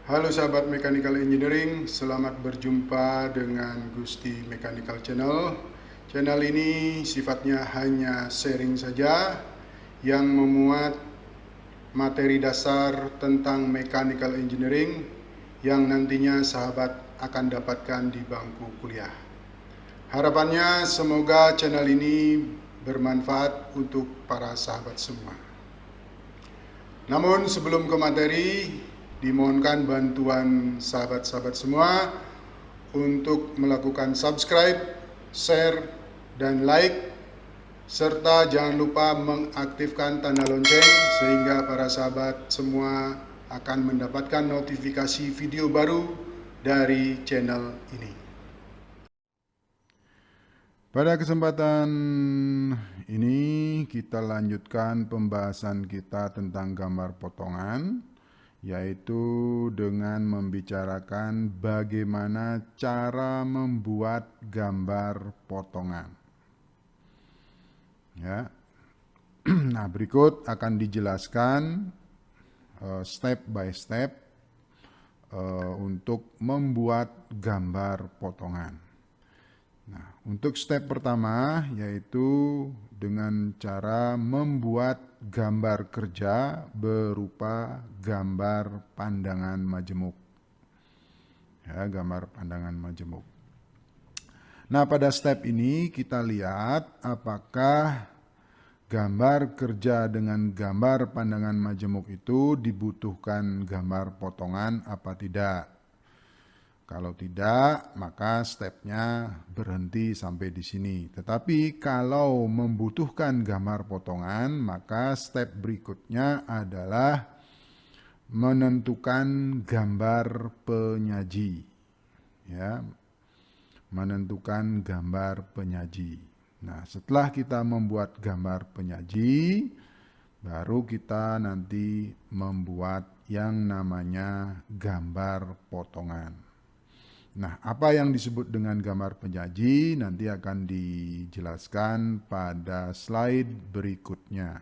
Halo sahabat Mechanical Engineering, selamat berjumpa dengan Gusti Mechanical Channel. Channel ini sifatnya hanya sharing saja yang memuat materi dasar tentang Mechanical Engineering yang nantinya sahabat akan dapatkan di bangku kuliah. Harapannya semoga channel ini bermanfaat untuk para sahabat semua. Namun sebelum ke materi, dimohonkan bantuan sahabat-sahabat semua untuk melakukan subscribe, share, dan like, serta jangan lupa mengaktifkan tanda lonceng sehingga para sahabat semua akan mendapatkan notifikasi video baru dari channel ini. Pada kesempatan ini kita lanjutkan pembahasan kita tentang gambar potongan, yaitu dengan membicarakan bagaimana cara membuat gambar potongan. Ya. Nah, berikut akan dijelaskan step by step untuk membuat gambar potongan. Nah, untuk step pertama yaitu dengan cara membuat gambar kerja berupa gambar pandangan majemuk. Ya, gambar pandangan majemuk. Nah, pada step ini kita lihat apakah gambar kerja dengan gambar pandangan majemuk itu dibutuhkan gambar potongan apa tidak. Kalau tidak, maka stepnya berhenti sampai di sini. Tetapi kalau membutuhkan gambar potongan, maka step berikutnya adalah menentukan gambar penyaji. Ya, menentukan gambar penyaji. Nah, setelah kita membuat gambar penyaji, baru kita nanti membuat yang namanya gambar potongan. Nah, apa yang disebut dengan gambar penyaji nanti akan dijelaskan pada slide berikutnya.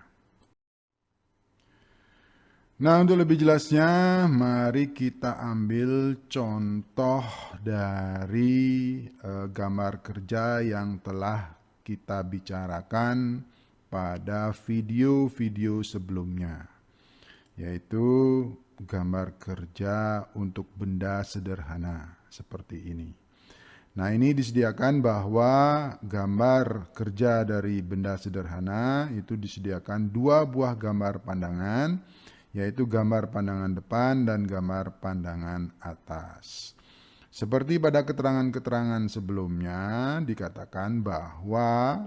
Nah, untuk lebih jelasnya, mari kita ambil contoh dari gambar kerja yang telah kita bicarakan pada video-video sebelumnya, yaitu gambar kerja untuk benda sederhana seperti ini. Nah, ini disediakan bahwa gambar kerja dari benda sederhana itu disediakan dua buah gambar pandangan, yaitu gambar pandangan depan dan gambar pandangan atas. Seperti pada keterangan-keterangan sebelumnya dikatakan bahwa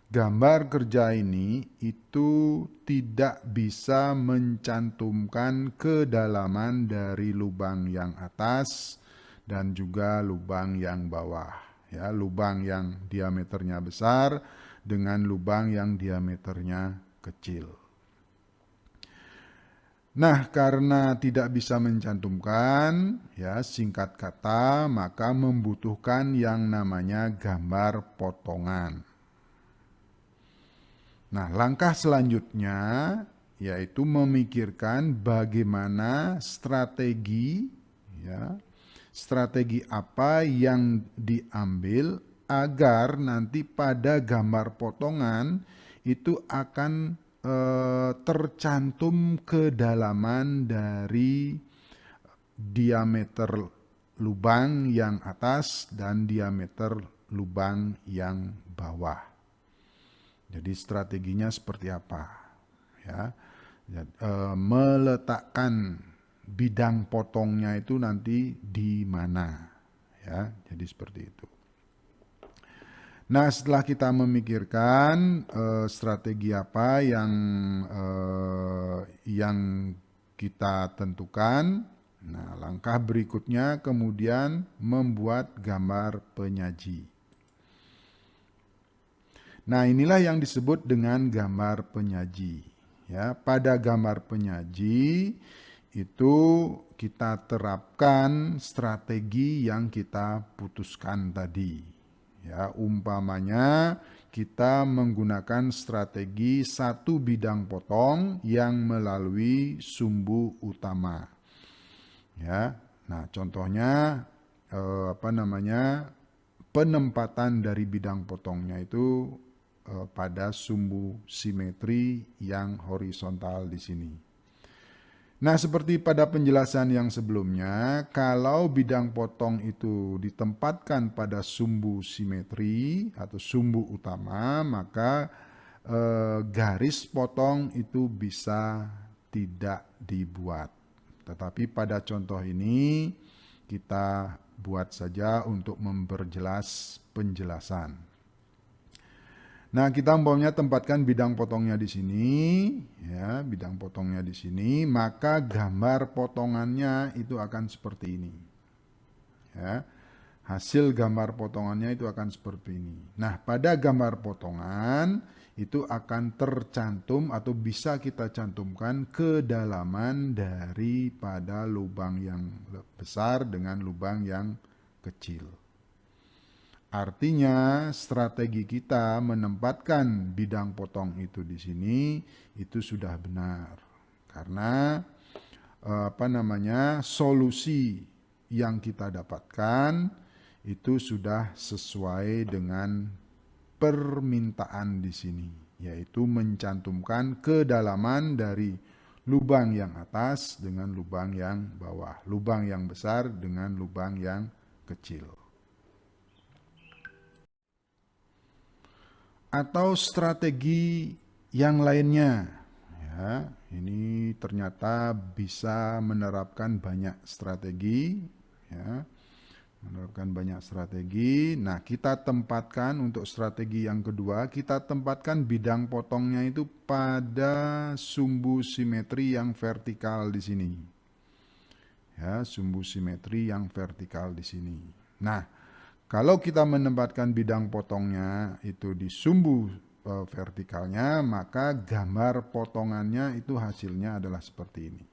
gambar kerja ini itu tidak bisa mencantumkan kedalaman dari lubang yang atas dan juga lubang yang bawah. Ya, lubang yang diameternya besar dengan lubang yang diameternya kecil. Nah, karena tidak bisa mencantumkan, ya singkat kata, maka membutuhkan yang namanya gambar potongan. Nah, langkah selanjutnya yaitu memikirkan bagaimana strategi, ya, strategi apa yang diambil agar nanti pada gambar potongan itu akan tercantum kedalaman dari diameter lubang yang atas dan diameter lubang yang bawah. Jadi strateginya seperti apa? Ya, meletakkan bidang potongnya itu nanti di mana? Ya, jadi seperti itu. Nah, setelah kita memikirkan strategi apa yang kita tentukan, nah langkah berikutnya kemudian membuat gambar penyaji. Nah, inilah yang disebut dengan gambar penyaji. Ya, pada gambar penyaji itu kita terapkan strategi yang kita putuskan tadi. Ya, umpamanya kita menggunakan strategi satu bidang potong yang melalui sumbu utama. Ya. Nah, contohnya penempatan dari bidang potongnya itu pada sumbu simetri yang horizontal di sini. Nah, seperti pada penjelasan yang sebelumnya, kalau bidang potong itu ditempatkan pada sumbu simetri atau sumbu utama, maka garis potong itu bisa tidak dibuat. Tetapi pada contoh ini kita buat saja untuk memperjelas penjelasan. Nah, kita umpamanya tempatkan bidang potongnya di sini, ya, bidang potongnya di sini, maka gambar potongannya itu akan seperti ini. Ya. Hasil gambar potongannya itu akan seperti ini. Nah, pada gambar potongan itu akan tercantum atau bisa kita cantumkan kedalaman daripada lubang yang besar dengan lubang yang kecil. Artinya strategi kita menempatkan bidang potong itu di sini itu sudah benar. Karena solusi yang kita dapatkan itu sudah sesuai dengan permintaan di sini, yaitu mencantumkan kedalaman dari lubang yang atas dengan lubang yang bawah, lubang yang besar dengan lubang yang kecil. Atau strategi yang lainnya, ya, ini ternyata bisa menerapkan banyak strategi, ya, menerapkan banyak strategi. Nah, kita tempatkan untuk strategi yang kedua, kita tempatkan bidang potongnya itu pada sumbu simetri yang vertikal di sini, ya, sumbu simetri yang vertikal di sini. Nah, kalau kita menempatkan bidang potongnya itu di sumbu vertikalnya, maka gambar potongannya itu hasilnya adalah seperti ini.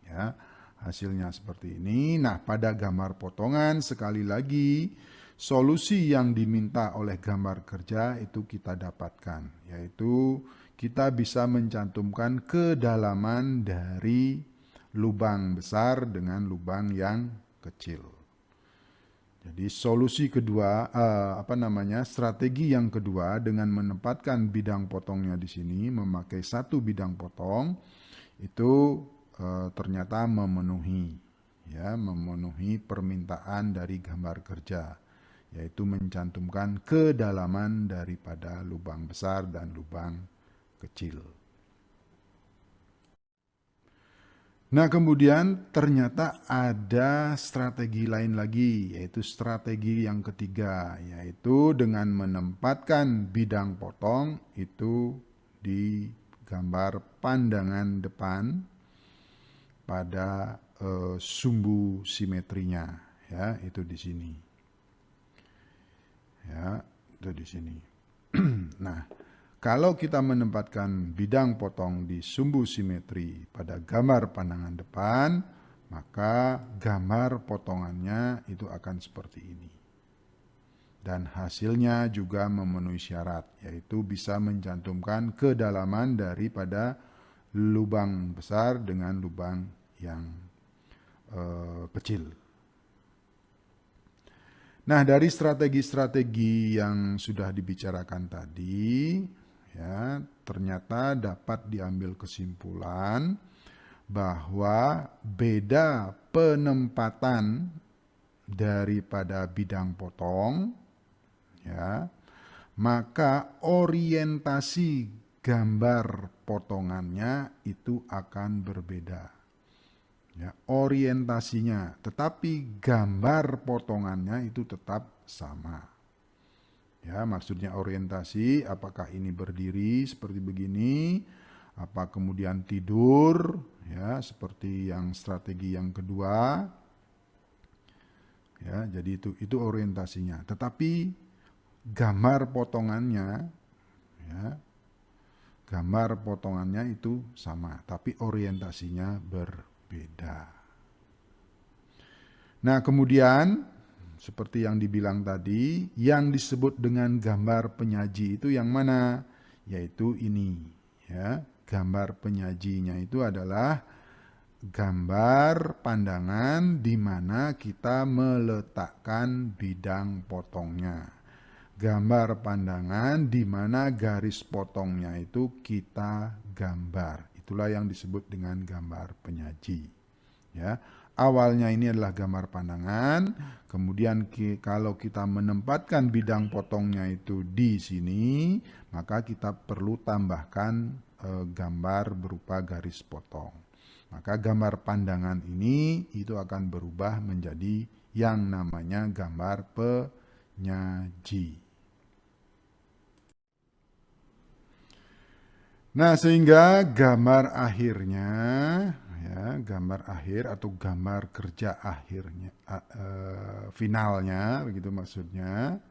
Ya, hasilnya seperti ini. Nah, pada gambar potongan sekali lagi solusi yang diminta oleh gambar kerja itu kita dapatkan, yaitu kita bisa mencantumkan kedalaman dari lubang besar dengan lubang yang kecil. Jadi solusi kedua, strategi yang kedua dengan menempatkan bidang potongnya di sini, memakai satu bidang potong, itu ternyata memenuhi permintaan dari gambar kerja, yaitu mencantumkan kedalaman daripada lubang besar dan lubang kecil. Nah, kemudian ternyata ada strategi lain lagi, yaitu strategi yang ketiga, yaitu dengan menempatkan bidang potong itu di gambar pandangan depan pada sumbu simetrinya, ya, itu di sini. Ya, itu di sini. Nah, kalau kita menempatkan bidang potong di sumbu simetri pada gambar pandangan depan, maka gambar potongannya itu akan seperti ini. Dan hasilnya juga memenuhi syarat, yaitu bisa mencantumkan kedalaman daripada lubang besar dengan lubang yang kecil. Nah, dari strategi-strategi yang sudah dibicarakan tadi, ya, ternyata dapat diambil kesimpulan bahwa beda penempatan daripada bidang potong, ya, maka orientasi gambar potongannya itu akan berbeda. Ya, orientasinya, tetapi gambar potongannya itu tetap sama. Ya, maksudnya orientasi, apakah ini berdiri seperti begini, apa kemudian tidur, ya, seperti yang strategi yang kedua. Ya, jadi itu orientasinya. Tetapi gambar potongannya, ya, gambar potongannya itu sama, tapi orientasinya berbeda. Nah, kemudian seperti yang dibilang tadi, yang disebut dengan gambar penyaji itu yang mana? Yaitu ini, ya. Gambar penyajinya itu adalah gambar pandangan di mana kita meletakkan bidang potongnya. Gambar pandangan di mana garis potongnya itu kita gambar. Itulah yang disebut dengan gambar penyaji. Ya, awalnya ini adalah gambar pandangan, kemudian kalau kita menempatkan bidang potongnya itu di sini, maka kita perlu tambahkan gambar berupa garis potong. Maka gambar pandangan ini itu akan berubah menjadi yang namanya gambar penyaji. Nah, sehingga gambar akhirnya, ya, gambar akhir atau gambar kerja akhirnya, finalnya, begitu maksudnya,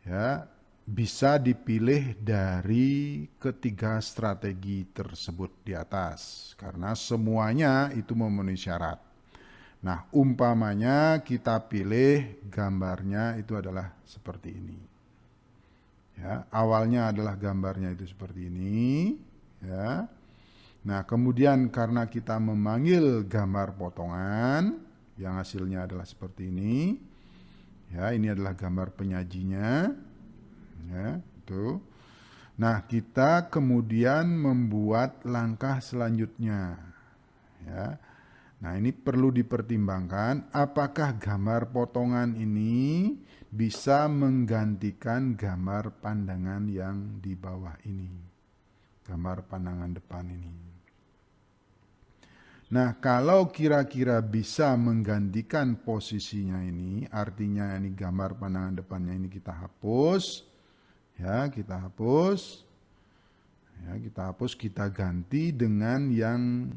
ya, bisa dipilih dari ketiga strategi tersebut di atas, karena semuanya itu memenuhi syarat. Nah, umpamanya kita pilih gambarnya itu adalah seperti ini. Ya, awalnya adalah gambarnya itu seperti ini, ya. Nah, kemudian karena kita memanggil gambar potongan yang hasilnya adalah seperti ini. Ya, ini adalah gambar penyajinya. Ya, itu. Nah, kita kemudian membuat langkah selanjutnya. Ya. Nah, ini perlu dipertimbangkan apakah gambar potongan ini bisa menggantikan gambar pandangan yang di bawah ini. Gambar pandangan depan ini. Nah, kalau kira-kira bisa menggantikan posisinya ini, artinya ini gambar pandangan depannya ini kita hapus. Ya, kita hapus. Ya, kita hapus, kita ganti dengan yang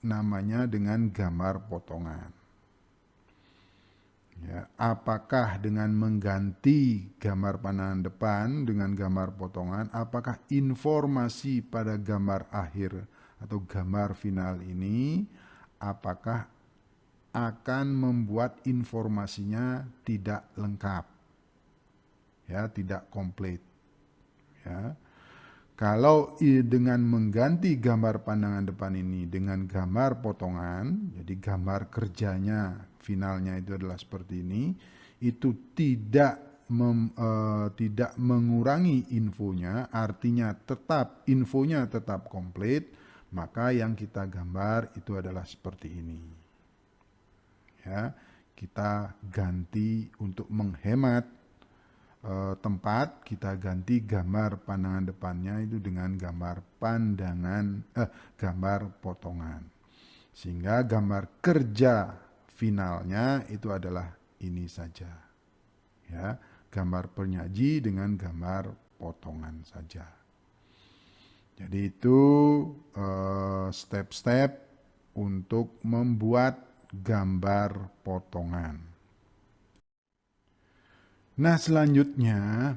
namanya dengan gambar potongan. Ya, apakah dengan mengganti gambar pandangan depan dengan gambar potongan, apakah informasi pada gambar akhir atau gambar final ini, apakah akan membuat informasinya tidak lengkap, ya, tidak komplit, ya. Kalau dengan mengganti gambar pandangan depan ini dengan gambar potongan, jadi gambar kerjanya finalnya itu adalah seperti ini, itu tidak mengurangi infonya, artinya tetap infonya tetap komplit, maka yang kita gambar itu adalah seperti ini. Ya, kita ganti untuk menghemat tempat, kita ganti gambar pandangan depannya itu dengan gambar gambar potongan, sehingga gambar kerja finalnya itu adalah ini saja, ya, gambar penyaji dengan gambar potongan saja. Jadi itu step-step untuk membuat gambar potongan. Nah, selanjutnya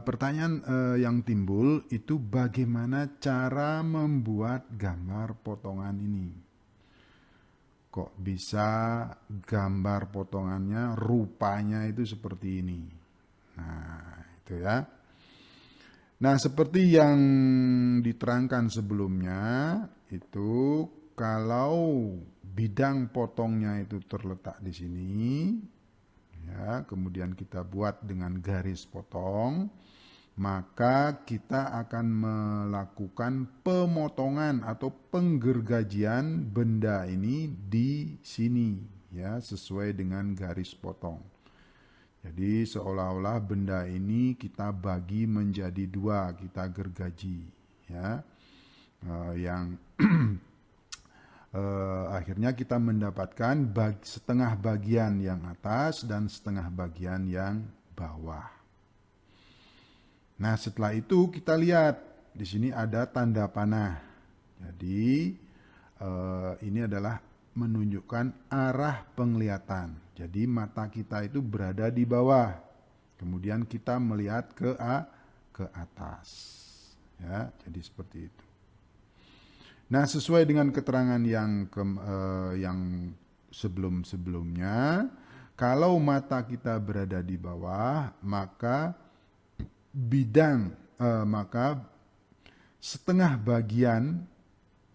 pertanyaan yang timbul itu bagaimana cara membuat gambar potongan ini. Kok bisa gambar potongannya rupanya itu seperti ini. Nah, itu ya. Nah, seperti yang diterangkan sebelumnya, itu kalau bidang potongnya itu terletak di sini, ya, kemudian kita buat dengan garis potong, maka kita akan melakukan pemotongan atau penggergajian benda ini di sini, ya, sesuai dengan garis potong. Jadi seolah-olah benda ini kita bagi menjadi dua, kita gergaji, ya, yang akhirnya kita mendapatkan setengah bagian yang atas dan setengah bagian yang bawah. Nah, setelah itu kita lihat di sini ada tanda panah. Jadi ini adalah menunjukkan arah penglihatan. Jadi mata kita itu berada di bawah. Kemudian kita melihat ke atas. Ya, jadi seperti itu. Nah, sesuai dengan keterangan yang sebelum-sebelumnya, kalau mata kita berada di bawah, maka maka setengah bagian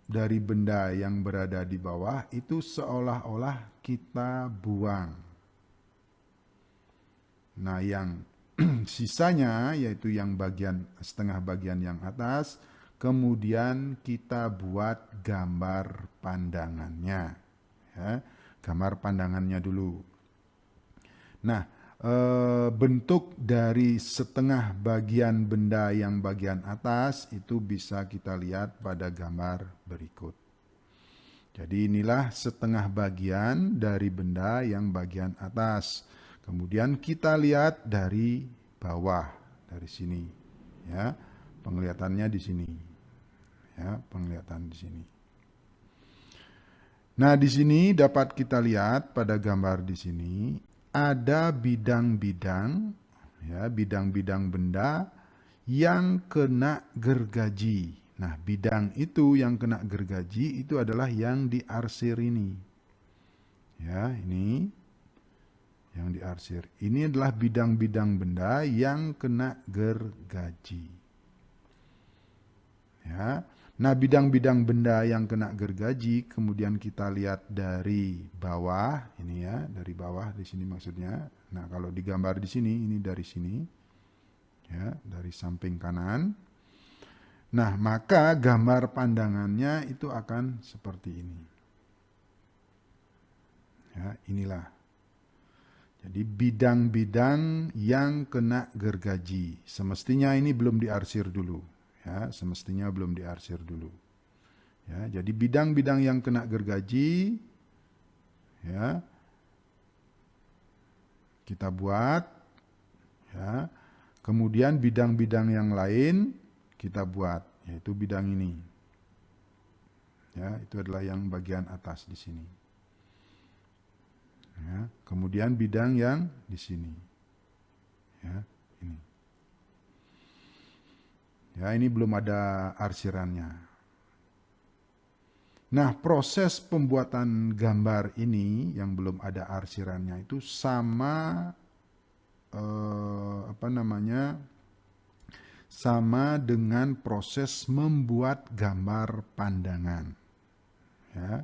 dari benda yang berada di bawah itu seolah-olah kita buang. Nah, yang sisanya yaitu yang setengah bagian yang atas, kemudian kita buat gambar pandangannya. Ya, gambar pandangannya dulu. Nah, bentuk dari setengah bagian benda yang bagian atas itu bisa kita lihat pada gambar berikut. Jadi inilah setengah bagian dari benda yang bagian atas. Kemudian kita lihat dari bawah, dari sini. Ya, penglihatannya di sini. Ya, penglihatan di sini. Nah, di sini dapat kita lihat pada gambar di sini ada bidang-bidang, ya, bidang-bidang benda yang kena gergaji. Nah, bidang itu yang kena gergaji itu adalah yang diarsir ini. Ya, ini yang diarsir. Ini adalah bidang-bidang benda yang kena gergaji. Ya. Nah, bidang-bidang benda yang kena gergaji kemudian kita lihat dari bawah, ini ya, dari bawah di sini maksudnya. Nah, kalau digambar di sini, ini dari sini. Ya, dari samping kanan. Nah, maka gambar pandangannya itu akan seperti ini. Ya, inilah. Jadi bidang-bidang yang kena gergaji. Semestinya ini belum diarsir dulu. Ya, semestinya belum diarsir dulu. Ya, jadi bidang-bidang yang kena gergaji, ya, kita buat. Ya, kemudian bidang-bidang yang lain kita buat, yaitu bidang ini. Ya, itu adalah yang bagian atas di sini. Ya, kemudian bidang yang di sini. Ya, ini. Ya, ini belum ada arsirannya. Nah, proses pembuatan gambar ini yang belum ada arsirannya itu sama sama dengan proses membuat gambar pandangan. Ya.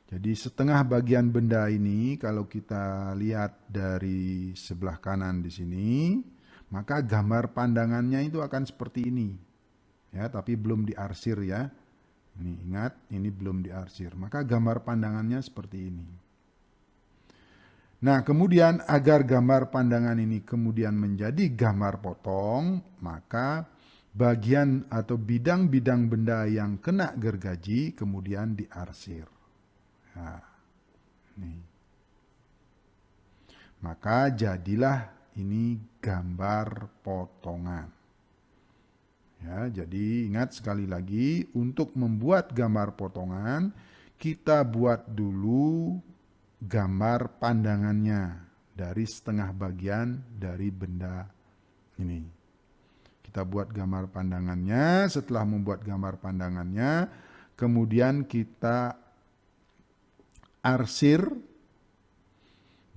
Jadi setengah bagian benda ini kalau kita lihat dari sebelah kanan di sini, maka gambar pandangannya itu akan seperti ini. Ya, tapi belum diarsir ya. Ini ingat, ini belum diarsir. Maka gambar pandangannya seperti ini. Nah, kemudian agar gambar pandangan ini kemudian menjadi gambar potong, maka bagian atau bidang-bidang benda yang kena gergaji kemudian diarsir. Nah, ini. Maka jadilah ini gambar potongan. Ya, jadi ingat sekali lagi, untuk membuat gambar potongan, kita buat dulu gambar pandangannya dari setengah bagian dari benda ini. Kita buat gambar pandangannya, setelah membuat gambar pandangannya, kemudian kita arsir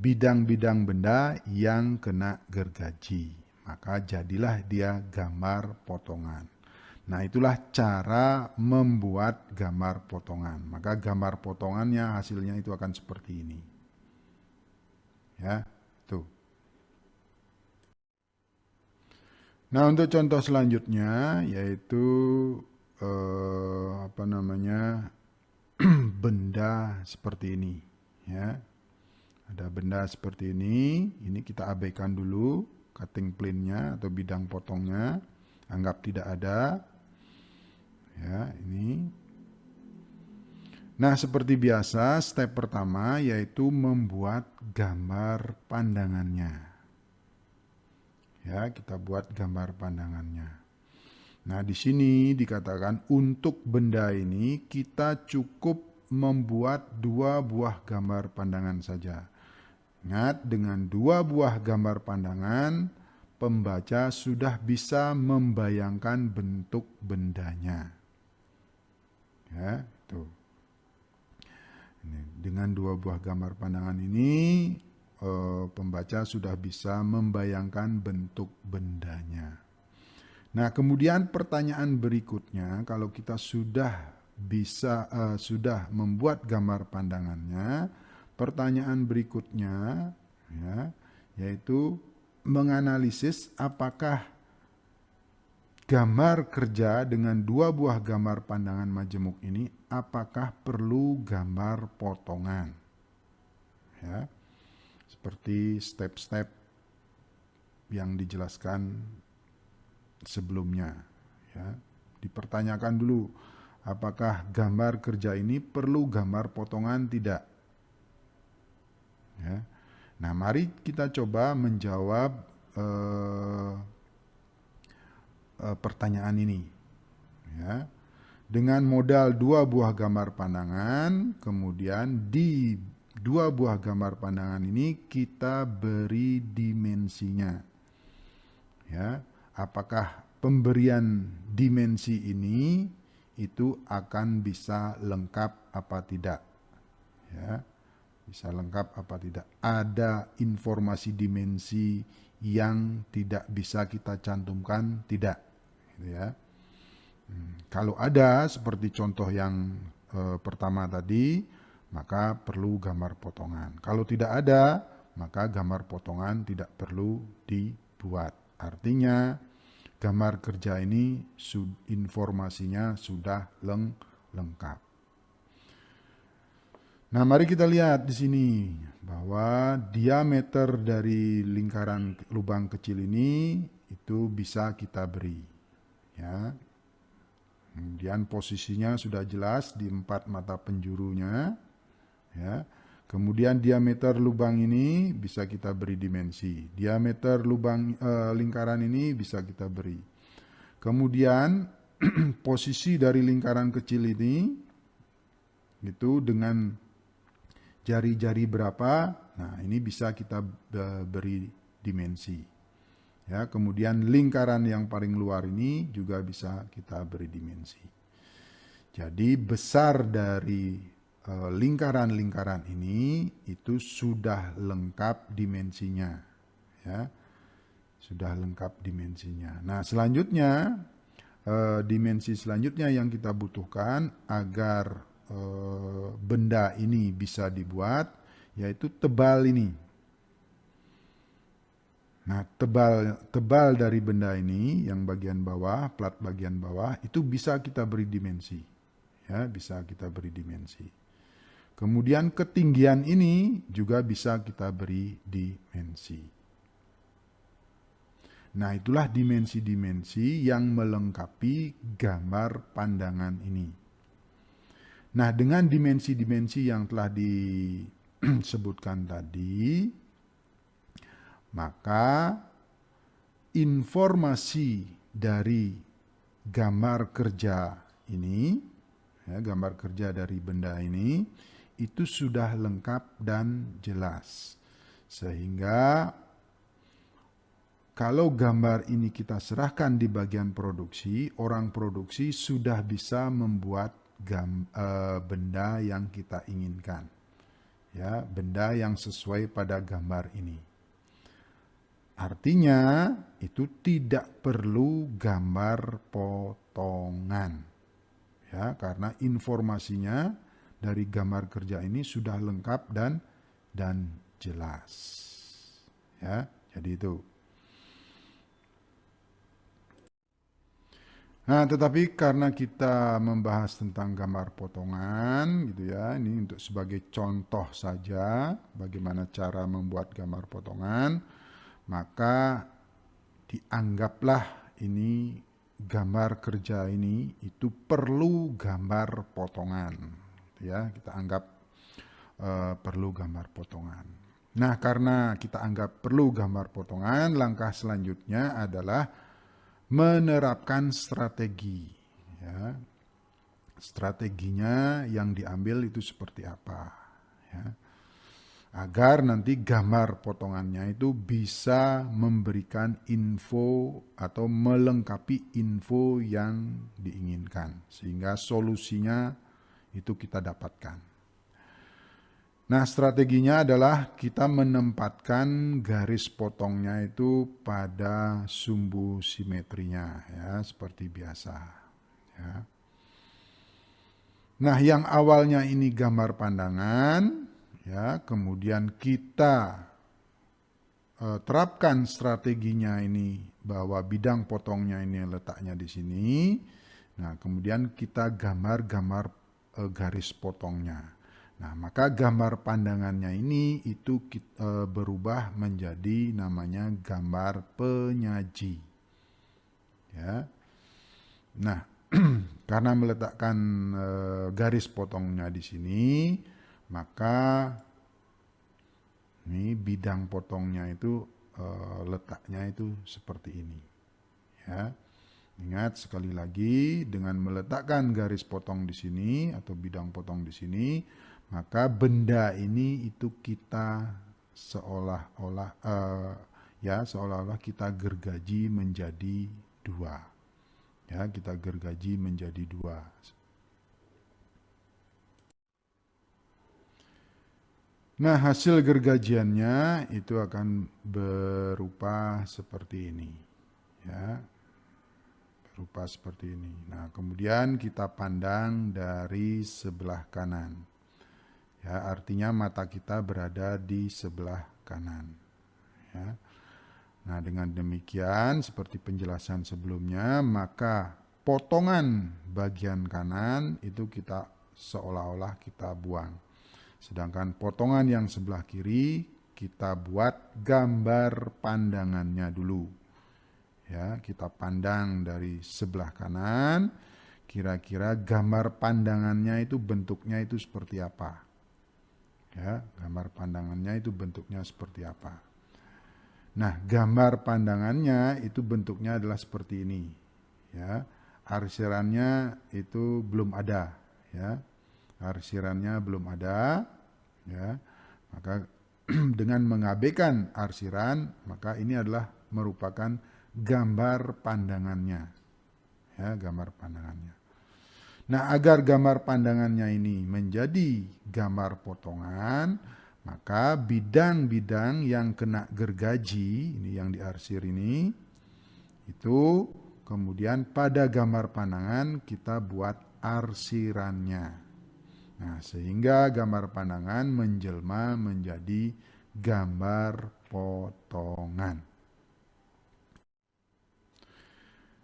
bidang-bidang benda yang kena gergaji. Maka jadilah dia gambar potongan. Nah, itulah cara membuat gambar potongan. Maka gambar potongannya hasilnya itu akan seperti ini. Ya, tuh. Nah, untuk contoh selanjutnya yaitu benda seperti ini. Ya, ada benda seperti ini kita abaikan dulu. Cutting plane-nya atau bidang potongnya anggap tidak ada. Ya, ini. Nah, seperti biasa, step pertama yaitu membuat gambar pandangannya. Ya, kita buat gambar pandangannya. Nah, di sini dikatakan untuk benda ini kita cukup membuat 2 buah gambar pandangan saja. Ingat, dengan 2 buah gambar pandangan, pembaca sudah bisa membayangkan bentuk bendanya. Ya, tuh. Dengan 2 buah gambar pandangan ini, pembaca sudah bisa membayangkan bentuk bendanya. Nah, kemudian pertanyaan berikutnya, kalau kita sudah sudah membuat gambar pandangannya, pertanyaan berikutnya ya, yaitu menganalisis apakah gambar kerja dengan dua buah gambar pandangan majemuk ini apakah perlu gambar potongan. Ya. Seperti step-step yang dijelaskan sebelumnya. Ya. Dipertanyakan dulu, apakah gambar kerja ini perlu gambar potongan tidak? Ya. Nah, mari kita coba menjawab pertanyaan ini. Ya. Dengan modal dua buah gambar pandangan, kemudian di dua buah gambar pandangan ini kita beri dimensinya. Ya, apakah pemberian dimensi ini itu akan bisa lengkap apa tidak? Ya, bisa lengkap apa tidak? Ada informasi dimensi yang tidak bisa kita cantumkan? Tidak, gitu ya. Kalau ada seperti contoh yang pertama tadi, maka perlu gambar potongan. Kalau tidak ada, maka gambar potongan tidak perlu dibuat. Artinya gambar kerja ini informasinya sudah lengkap. Nah, mari kita lihat di sini bahwa diameter dari lingkaran lubang kecil ini itu bisa kita beri. Ya. Kemudian posisinya sudah jelas di 4 mata penjurunya. Ya. Kemudian diameter lubang ini bisa kita beri dimensi. Diameter lubang lingkaran ini bisa kita beri. Kemudian posisi dari lingkaran kecil ini itu dengan jari-jari berapa? Nah, ini bisa kita beri dimensi. Ya, kemudian lingkaran yang paling luar ini juga bisa kita beri dimensi. Jadi besar dari lingkaran-lingkaran ini itu sudah lengkap dimensinya. Ya, sudah lengkap dimensinya. Nah, selanjutnya dimensi selanjutnya yang kita butuhkan agar benda ini bisa dibuat yaitu tebal ini. Nah, tebal dari benda ini yang bagian bawah, plat bagian bawah itu bisa kita beri dimensi. Ya, bisa kita beri dimensi. Kemudian ketinggian ini juga bisa kita beri dimensi. Nah, itulah dimensi-dimensi yang melengkapi gambar pandangan ini. Nah, dengan dimensi-dimensi yang telah disebutkan tadi, maka informasi dari gambar kerja ini, ya, gambar kerja dari benda ini, itu sudah lengkap dan jelas. Sehingga kalau gambar ini kita serahkan di bagian produksi, orang produksi sudah bisa membuat benda yang kita inginkan. Ya, benda yang sesuai pada gambar ini. Artinya itu tidak perlu gambar potongan. Ya, karena informasinya dari gambar kerja ini sudah lengkap dan jelas. Ya, jadi itu. Nah, tetapi karena kita membahas tentang gambar potongan gitu ya, ini untuk sebagai contoh saja bagaimana cara membuat gambar potongan, maka dianggaplah ini gambar kerja ini itu perlu gambar potongan. Ya, kita anggap perlu gambar potongan. Nah, karena kita anggap perlu gambar potongan, langkah selanjutnya adalah menerapkan strategi. Ya. Strateginya yang diambil itu seperti apa? Ya. Agar nanti gambar potongannya itu bisa memberikan info atau melengkapi info yang diinginkan. Sehingga solusinya itu kita dapatkan. Nah, strateginya adalah kita menempatkan garis potongnya itu pada sumbu simetrinya, ya, seperti biasa. Ya. Nah, yang awalnya ini gambar pandangan, ya, kemudian kita terapkan strateginya ini bahwa bidang potongnya ini letaknya di sini. Nah, kemudian kita gambar-gambar garis potongnya. Nah, maka gambar pandangannya ini itu berubah menjadi namanya gambar penyaji. Ya. Nah, karena meletakkan garis potongnya di sini, maka ini bidang potongnya itu letaknya itu seperti ini. Ya. Ingat sekali lagi, dengan meletakkan garis potong di sini atau bidang potong di sini, maka benda ini itu kita seolah-olah seolah-olah kita gergaji menjadi dua. Ya, kita gergaji menjadi dua. Nah, hasil gergajiannya itu akan berupa seperti ini. Ya, berupa seperti ini. Nah, kemudian kita pandang dari sebelah kanan. Ya, artinya mata kita berada di sebelah kanan. Ya. Nah, dengan demikian seperti penjelasan sebelumnya, maka potongan bagian kanan itu kita seolah-olah kita buang. Sedangkan potongan yang sebelah kiri kita buat gambar pandangannya dulu. Ya, kita pandang dari sebelah kanan, kira-kira gambar pandangannya itu bentuknya itu seperti apa. Ya, gambar pandangannya itu bentuknya seperti apa. Nah, gambar pandangannya itu bentuknya adalah seperti ini. Ya, arsirannya itu belum ada. Ya, arsirannya belum ada. Ya, maka dengan mengabaikan arsiran, maka ini adalah merupakan gambar pandangannya. Ya, gambar pandangannya. Nah, agar gambar pandangannya ini menjadi gambar potongan, maka bidang-bidang yang kena gergaji, ini yang diarsir ini, itu kemudian pada gambar pandangan kita buat arsirannya. Nah, sehingga gambar pandangan menjelma menjadi gambar potongan.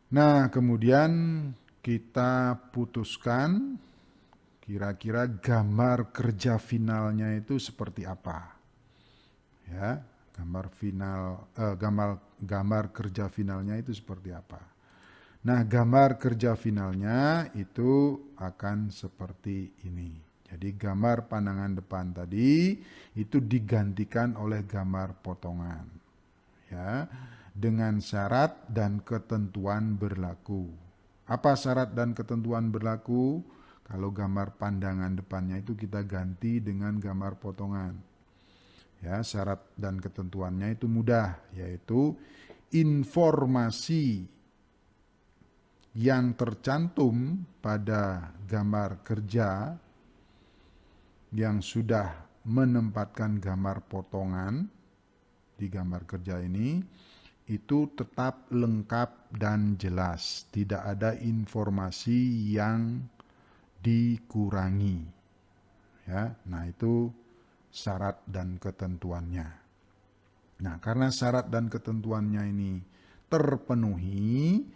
Nah, kemudian kita putuskan kira-kira gambar kerja finalnya itu seperti apa. Ya, gambar kerja finalnya itu seperti apa. Nah, gambar kerja finalnya itu akan seperti ini. Jadi gambar pandangan depan tadi itu digantikan oleh gambar potongan. Ya, dengan syarat dan ketentuan berlaku. Apa syarat dan ketentuan berlaku? Kalau gambar pandangan depannya itu kita ganti dengan gambar potongan. Ya, syarat dan ketentuannya itu mudah, yaitu informasi yang tercantum pada gambar kerja yang sudah menempatkan gambar potongan di gambar kerja ini itu tetap lengkap dan jelas, tidak ada informasi yang dikurangi. Ya, nah itu syarat dan ketentuannya. Nah, karena syarat dan ketentuannya ini terpenuhi,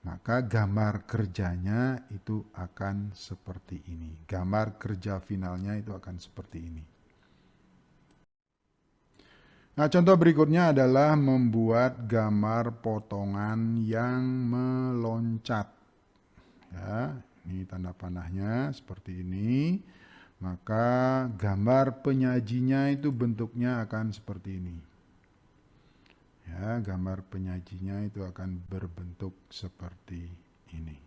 maka gambar kerjanya itu akan seperti ini. Gambar kerja finalnya itu akan seperti ini. Nah, contoh berikutnya adalah membuat gambar potongan yang meloncat. Ya, ini tanda panahnya seperti ini. Maka gambar penyajinya itu bentuknya akan seperti ini. Ya, gambar penyajinya itu akan berbentuk seperti ini.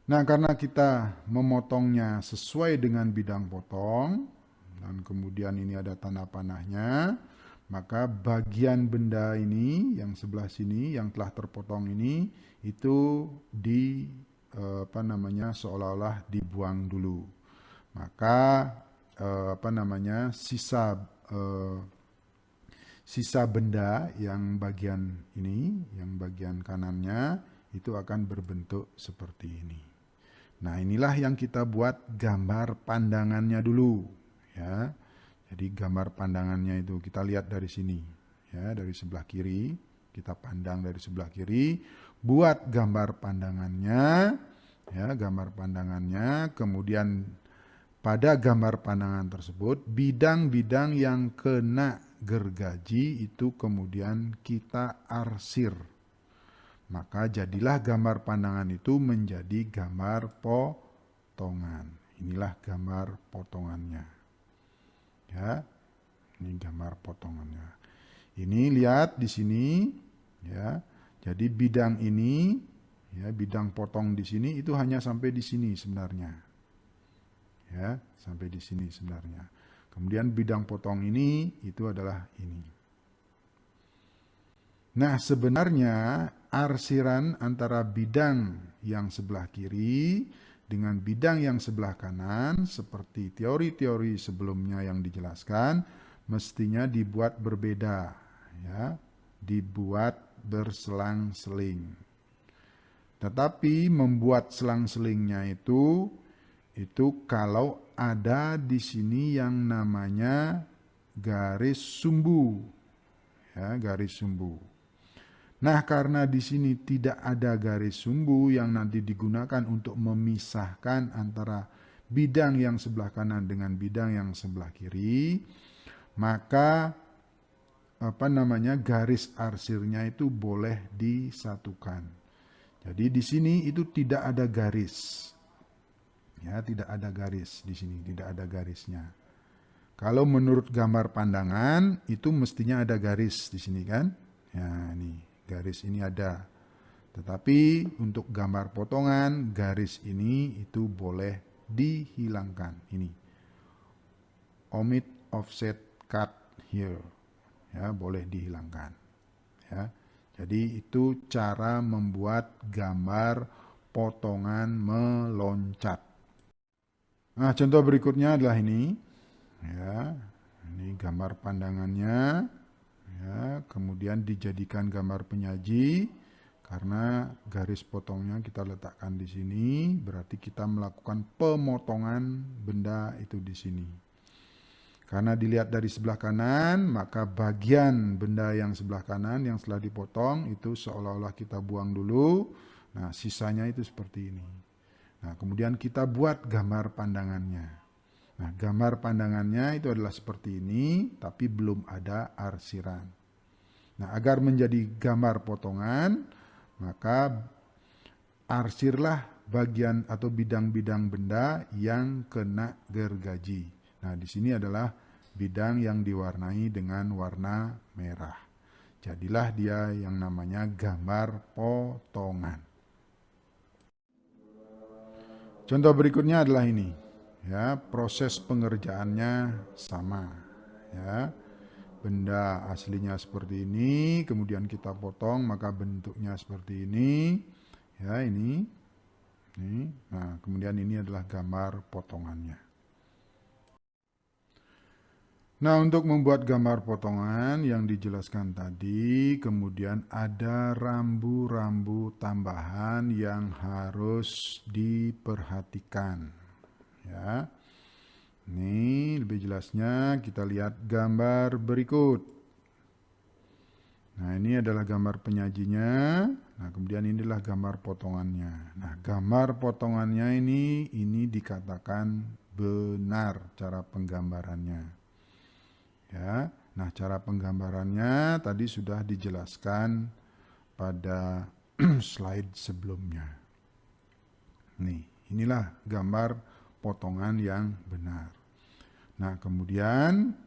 Nah, karena kita memotongnya sesuai dengan bidang potong, dan kemudian ini ada tanda panahnya, maka bagian benda ini yang sebelah sini yang telah terpotong ini itu seolah-olah dibuang dulu. Maka sisa benda yang bagian ini, yang bagian kanannya itu akan berbentuk seperti ini. Nah, inilah yang kita buat gambar pandangannya dulu, ya. Jadi gambar pandangannya itu kita lihat dari sini, ya, dari sebelah kiri. Kita pandang dari sebelah kiri, buat gambar pandangannya, ya, gambar pandangannya. Kemudian pada gambar pandangan tersebut, bidang-bidang yang kena gergaji itu kemudian kita arsir. Maka jadilah gambar pandangan itu menjadi gambar potongan. Inilah gambar potongannya. Ya, ini gambar potongannya. Ini lihat di sini, ya. Jadi bidang ini, ya, bidang potong di sini itu hanya sampai di sini sebenarnya. Ya, sampai di sini sebenarnya. Kemudian bidang potong ini itu adalah ini. Nah, sebenarnya arsiran antara bidang yang sebelah kiri dengan bidang yang sebelah kanan, seperti teori-teori sebelumnya yang dijelaskan, mestinya dibuat berbeda, ya, dibuat berselang-seling. Tetapi membuat selang-selingnya itu kalau ada di sini yang namanya garis sumbu, ya, garis sumbu. Nah, karena di sini tidak ada garis sumbu yang nanti digunakan untuk memisahkan antara bidang yang sebelah kanan dengan bidang yang sebelah kiri, maka garis arsirnya itu boleh disatukan. Jadi di sini itu tidak ada garis. Ya, tidak ada garis di sini, tidak ada garisnya. Kalau menurut gambar pandangan itu mestinya ada garis di sini kan? Ya, ini garis ini ada. Tetapi untuk gambar potongan, garis ini itu boleh dihilangkan. Ini. Omit offset cut here. Ya, boleh dihilangkan. Ya. Jadi itu cara membuat gambar potongan meloncat. Nah, contoh berikutnya adalah ini. Ya. Ini gambar pandangannya. Ya, kemudian dijadikan gambar penyaji karena garis potongnya kita letakkan di sini, berarti kita melakukan pemotongan benda itu di sini. Karena dilihat dari sebelah kanan, maka bagian benda yang sebelah kanan yang setelah dipotong itu seolah-olah kita buang dulu. Nah, sisanya itu seperti ini. Nah, kemudian kita buat gambar pandangannya. Nah, gambar pandangannya itu adalah seperti ini, tapi belum ada arsiran. Nah, agar menjadi gambar potongan, maka arsirlah bagian atau bidang-bidang benda yang kena gergaji. Nah, di sini adalah bidang yang diwarnai dengan warna merah. Jadilah dia yang namanya gambar potongan. Contoh berikutnya adalah ini. Ya, proses pengerjaannya sama, ya. Benda aslinya seperti ini, kemudian kita potong, maka bentuknya seperti ini. Ya, ini. Nah, kemudian ini adalah gambar potongannya. Nah, untuk membuat gambar potongan yang dijelaskan tadi, kemudian ada rambu-rambu tambahan yang harus diperhatikan. Ya, ini lebih jelasnya kita lihat gambar berikut. Nah, ini adalah gambar penyajinya. Nah, kemudian inilah gambar potongannya. Nah, gambar potongannya ini dikatakan benar cara penggambarannya. Ya, nah cara penggambarannya tadi sudah dijelaskan pada slide sebelumnya. Nih, inilah gambar potongan yang benar. Nah, kemudian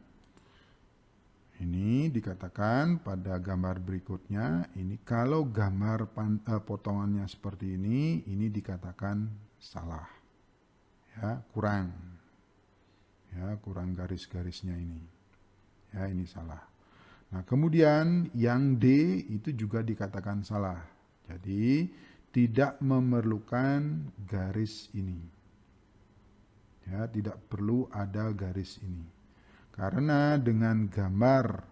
ini dikatakan pada gambar berikutnya, ini kalau gambar potongannya seperti ini dikatakan salah. Ya, kurang. Ya, kurang garis-garisnya ini. Ya, ini salah. Nah, kemudian yang D itu juga dikatakan salah. Jadi, tidak memerlukan garis ini. Ya, tidak perlu ada garis ini. Karena dengan gambar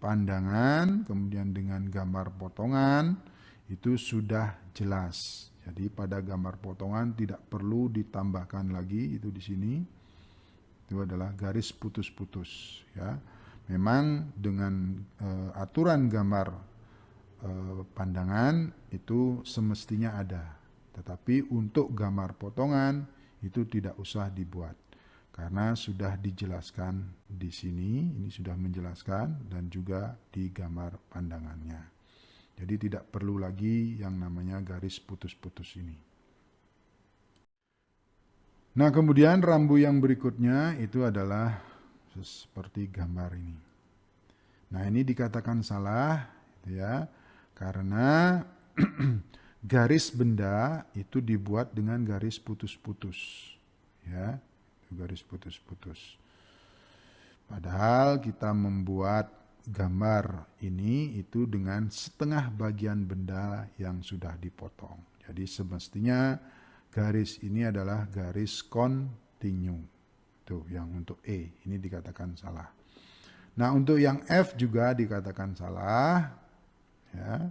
pandangan, kemudian dengan gambar potongan, itu sudah jelas. Jadi pada gambar potongan tidak perlu ditambahkan lagi, itu di sini. Itu adalah garis putus-putus, ya. Memang dengan aturan gambar pandangan itu semestinya ada. Tetapi untuk gambar potongan itu tidak usah dibuat. Karena sudah dijelaskan di sini, ini sudah menjelaskan, dan juga di gambar pandangannya. Jadi tidak perlu lagi yang namanya garis putus-putus ini. Nah, kemudian rambu yang berikutnya itu adalah seperti gambar ini. Nah, ini dikatakan salah, ya, karena garis benda itu dibuat dengan garis putus-putus, ya, garis putus-putus. Padahal kita membuat gambar ini itu dengan setengah bagian benda yang sudah dipotong. Jadi semestinya garis ini adalah garis kontinu. Tuh, yang untuk E ini dikatakan salah. Nah, untuk yang F juga dikatakan salah, ya.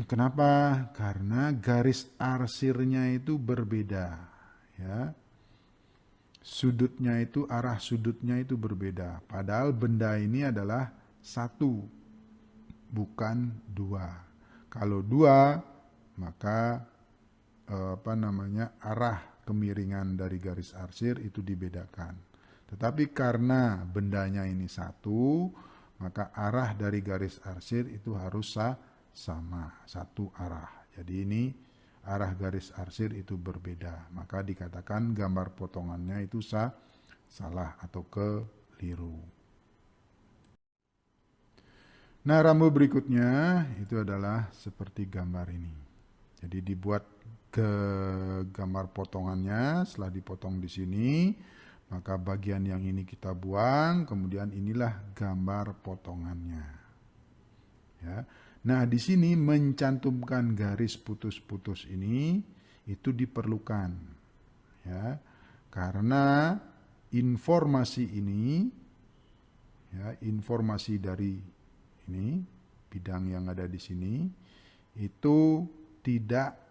Kenapa? Karena garis arsirnya itu berbeda, ya. Sudutnya itu, arah sudutnya itu berbeda. Padahal benda ini adalah satu, bukan dua. Kalau dua, maka arah kemiringan dari garis arsir itu dibedakan. Tetapi karena bendanya ini satu, maka arah dari garis arsir itu harus sama, satu arah. Jadi ini arah garis arsir itu berbeda, maka dikatakan gambar potongannya itu salah atau keliru. Nah, rambu berikutnya itu adalah seperti gambar ini. Jadi dibuat ke gambar potongannya, setelah dipotong di sini, maka bagian yang ini kita buang, kemudian inilah gambar potongannya. Ya. Nah, di sini mencantumkan garis putus-putus ini itu diperlukan, ya, karena informasi ini, ya, informasi dari ini bidang yang ada di sini itu tidak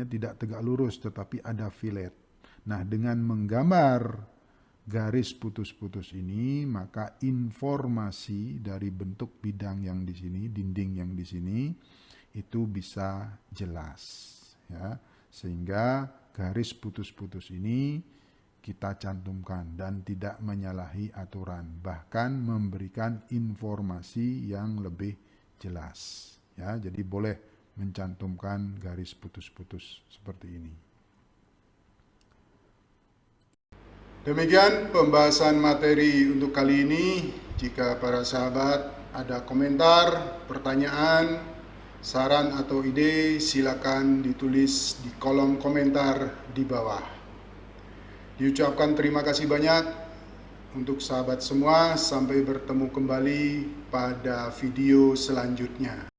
tidak tegak lurus, tetapi ada fillet. Nah, dengan menggambar garis putus-putus ini, maka informasi dari bentuk bidang yang di sini, dinding yang di sini, itu bisa jelas, ya, sehingga garis putus-putus ini kita cantumkan dan tidak menyalahi aturan, bahkan memberikan informasi yang lebih jelas, ya. Jadi boleh mencantumkan garis putus-putus seperti ini. Demikian pembahasan materi untuk kali ini. Jika para sahabat ada komentar, pertanyaan, saran atau ide, silakan ditulis di kolom komentar di bawah. Diucapkan terima kasih banyak untuk sahabat semua. Sampai bertemu kembali pada video selanjutnya.